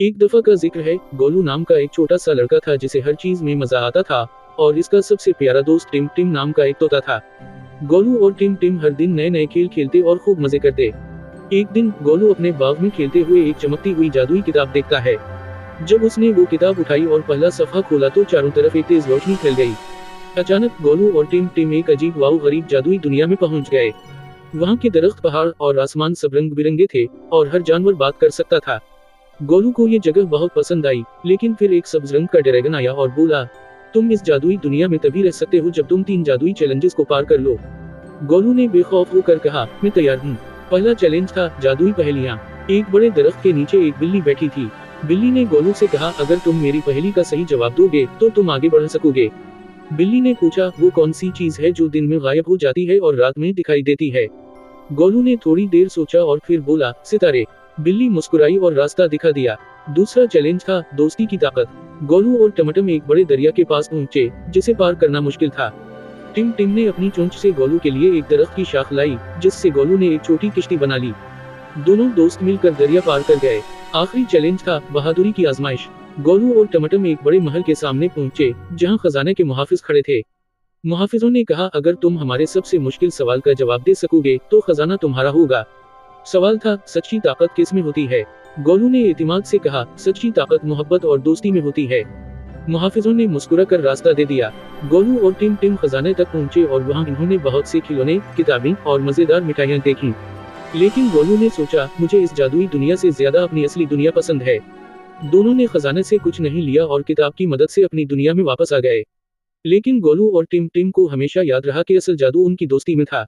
एक दफा का जिक्र है, गोलू नाम का एक छोटा सा लड़का था जिसे हर चीज में मजा आता था और इसका सबसे प्यारा दोस्त टिम टिम नाम का एक तोता था। गोलू और टिम टिम हर दिन नए नए खेल खेलते और खूब मजे करते। एक दिन गोलू अपने बाग में खेलते हुए एक चमकती हुई जादुई किताब देखता है। जब उसने वो किताब उठाई और पहला सफ़ा खोला तो चारों तरफ एक तेज रोशनी फैल गई। अचानक गोलू और टिम टिम एक अजीब वाव गरीब जादुई दुनिया में पहुंच गए। वहाँ के दरख्त, पहाड़ और आसमान सब रंग बिरंगे थे और हर जानवर बात कर सकता था। गोलू को ये जगह बहुत पसंद आई, लेकिन फिर एक सब्ज रंग का ड्रैगन आया और बोला, तुम इस जादुई दुनिया में तभी रह सकते हो जब तुम 3 जादुई चैलेंजेस को पार कर लो। गोलू ने बेखौफ होकर कहा, मैं तैयार हूँ। पहला चैलेंज था जादुई पहेलियाँ। एक बड़े दरख्त के नीचे एक बिल्ली बैठी थी। बिल्ली ने गोलू से कहा, अगर तुम मेरी पहेली का सही जवाब दोगे तो तुम आगे बढ़ सकोगे। बिल्ली ने पूछा, वो कौन सी चीज है जो दिन में गायब हो जाती है और रात में दिखाई देती है। गोलू ने थोड़ी देर सोचा और फिर बोला, सितारे। बिल्ली मुस्कुराई और रास्ता दिखा दिया। दूसरा चैलेंज था दोस्ती की ताकत। गोलू और टमटम एक बड़े दरिया के पास पहुंचे, जिसे पार करना मुश्किल था। टिम टिम ने अपनी चोंच से गोलू के लिए एक दरख्त की शाख लाई, जिससे गोलू ने एक छोटी किश्ती बना ली। दोनों दोस्त मिलकर दरिया पार कर गए। आखिरी चैलेंज था बहादुरी की आजमाइश। गोलू और टमटम एक बड़े महल के सामने पहुंचे, जहां खजाने के मुहाफिज खड़े थे। मुहाफिजों ने कहा, अगर तुम हमारे सबसे मुश्किल सवाल का जवाब दे सकोगे तो खजाना तुम्हारा होगा। सवाल था, सच्ची ताकत किस में होती है? गोलू ने एतिमाद से कहा, सच्ची ताकत मोहब्बत और दोस्ती में होती है। मुहाफिजों ने मुस्कुराकर रास्ता दे दिया। गोलू और टिम टिम खजाने तक पहुंचे और वहां इन्होंने बहुत से खिलौने, किताबें और मजेदार मिठाइयां देखी। लेकिन गोलू ने सोचा, मुझे इस जादुई दुनिया से ज्यादा अपनी असली दुनिया पसंद है। दोनों ने खजाने से कुछ नहीं लिया और किताब की मदद से अपनी दुनिया में वापस आ गए। लेकिन गोलू और टिम टिम को हमेशा याद रहा कि असल जादू उनकी दोस्ती में था।